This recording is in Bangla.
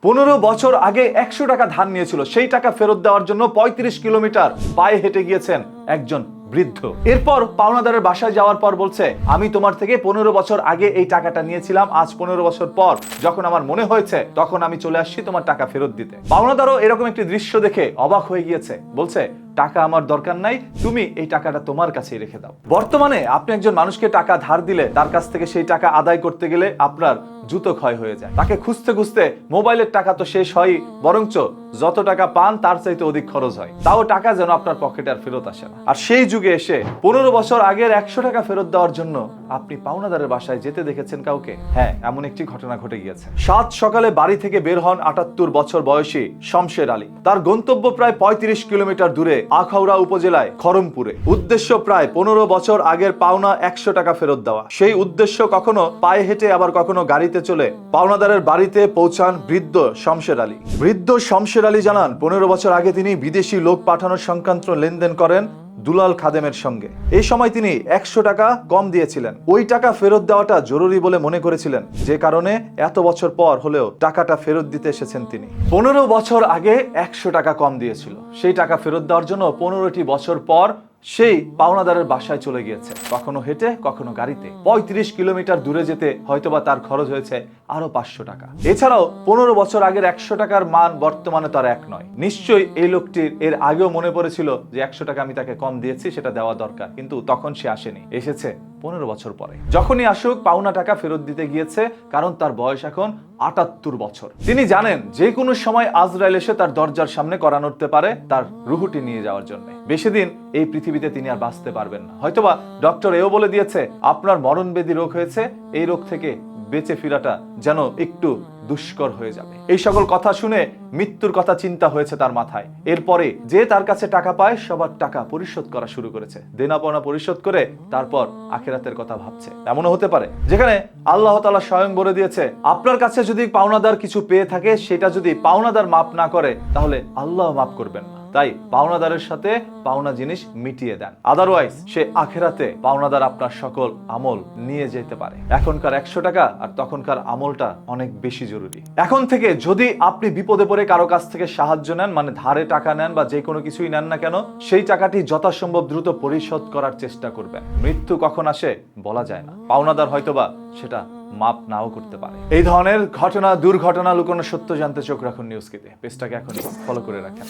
15 বছর আগে 100 টাকা ধার নিয়েছিল, সেই টাকা ফেরত দেওয়ার জন্য 35 কিলোমিটার পায়ে হেঁটে গিয়েছেন একজন বৃদ্ধ। এরপর পাওনাদারের বাসায় যাওয়ার পর বলছে, আমি তোমার থেকে 15 বছর আগে এই টাকাটা নিয়েছিলাম, আজ 15 বছর পর যখন আমার মনে হয়েছে তখন আমি চলে আসছি তোমার টাকা ফেরত দিতে। পাওনাদারও এরকম একটি দৃশ্য দেখে অবাক হয়ে গিয়েছে, বলছে টাকা আমার দরকার নাই, তুমি এই টাকাটা তোমার কাছেই রেখে দাও। বর্তমানে আপনি একজন মানুষকে টাকা ধার দিলে তার কাছ থেকে সেই টাকা আদায় করতে গেলে আপনার জুতো ক্ষয় হয়ে যায়। তাকে খুঁজতে খুঁজতে মোবাইলের টাকা তো শেষ হয়, বরঞ্চ যত টাকা পান তার চাইতে অধিক খরচ হয়, তাও টাকা যেন আপনার পকেটে আর ফেরত আসে না। আর সেই যুগে এসে 15 বছর আগের 100 টাকা ফেরত দেওয়ার জন্য আপনি পাওনাদারের বাসায় যেতে দেখেছেন কাউকে? হ্যাঁ, এমন একটি ঘটনা ঘটে গিয়েছে। সাত সকালে বাড়ি থেকে বের হন 78 বছর বয়সী শমশের আলী। তার গন্তব্য প্রায় 35 কিলোমিটার দূরে আখাউড়া উপজেলায় খরমপুরে। উদ্দেশ্য প্রায় 15 বছর আগের পাওনা 100 টাকা ফেরত দেওয়া। সেই উদ্দেশ্য কখনো পায়ে হেঁটে আবার কখনো গাড়িতে চলে পাওনাদারের বাড়িতে পৌঁছান বৃদ্ধ শমশের আলী। বৃদ্ধ শমশের আলী জানান, 15 বছর আগে তিনি বিদেশি লোক পাঠানোর সংক্রান্ত লেনদেন করেন দুলাল খাদেমের সঙ্গে। এই সময় তিনি 100 টাকা কম দিয়েছিলেন। ওই টাকা ফেরত দেওয়াটা জরুরি বলে মনে করেছিলেন, যে কারণে এত বছর পর হলেও টাকাটা ফেরত দিতে এসেছেন তিনি। 15 বছর আগে 100 টাকা কম দিয়েছিল, সেই টাকা ফেরত দেওয়ার জন্য 15টি বছর পর সেই পাওনাদারের বাসায় চলে গিয়েছে, কখনো হেঁটে কখনো গাড়িতে। 35 কিলোমিটার দূরে যেতে হয়তোবা তার খরচ হয়েছে আরো 500 টাকা। এছাড়াও 15 বছর আগের 100 টাকার মান বর্তমানে তার এক নয়। নিশ্চয়ই এই লোকটির এর আগেও মনে পড়েছিল যে 100 টাকা আমি তাকে কম দিয়েছি, সেটা দেওয়া দরকার, কিন্তু তখন সে আসেনি, এসেছে 15 বছর পরে। যখনই আসুক পাওনা টাকা ফেরত দিতে গিয়েছে, কারণ তার বয়স এখন 78 বছর। তিনি জানেন যে কোনো সময় আজরাইল এসে তার দরজার সামনে কড়া নড়তে পারে তার রুহুটি নিয়ে যাওয়ার জন্য। বেশি দিন এই পৃথিবীতে তিনি আর বাঁচতে পারবেন না। হয়তোবা ডক্টর এও বলে দিয়েছে, আপনার মরণবেদী রোগ হয়েছে, এই রোগ থেকে বেঁচে ফিরাটা যেন একটু দুষ্কর হয়ে যাবে। এই সকল কথা শুনে মৃত্যুর কথা চিন্তা হয়েছে তার মাথায়। এরপরে যে তার কাছে টাকা পায় সবার টাকা পরিশোধ করা শুরু করেছে, দেনা পাওনা পরিশোধ করে তারপর আখিরাতের কথা ভাবছে। এমনও হতে পারে যেখানে আল্লাহ তাআলা স্বয়ং বলে দিয়েছে, আপনার কাছে যদি পাওনাদার কিছু পেয়ে থাকে, সেটা যদি পাওনাদার মাফ না করে তাহলে আল্লাহ মাফ করবেন না। তাই পাওনাদারের সাথে পাওনা জিনিস মিটিয়ে দেন, আদারওয়াইজ সে আখিরাতে পাওনাদার আপনার সকল আমল নিয়ে যেতে পারে। এখনকার 100 টাকা আর তখনকার আমলটা অনেক বেশি জরুরি। এখন থেকে যদি আপনি বিপদে পড়ে কারো কাছ থেকে সাহায্য নেন, মানে ধারে টাকা নেন বা যে কোনো কিছুই নেন না কেন, সেই টাকাটি যথাসম্ভব দ্রুত পরিশোধ করার চেষ্টা করবেন। মৃত্যু কখন আসে বলা যায় না, পাওনাদার হয়তোবা সেটা মাপ নাও করতে পারে। এই ধরনের ঘটনা, দুর্ঘটনা, লুকোনো সত্য জানতে চোখ রাখুন নিউজকিতে। পেজটাকে এখনই ফলো করে রাখেন।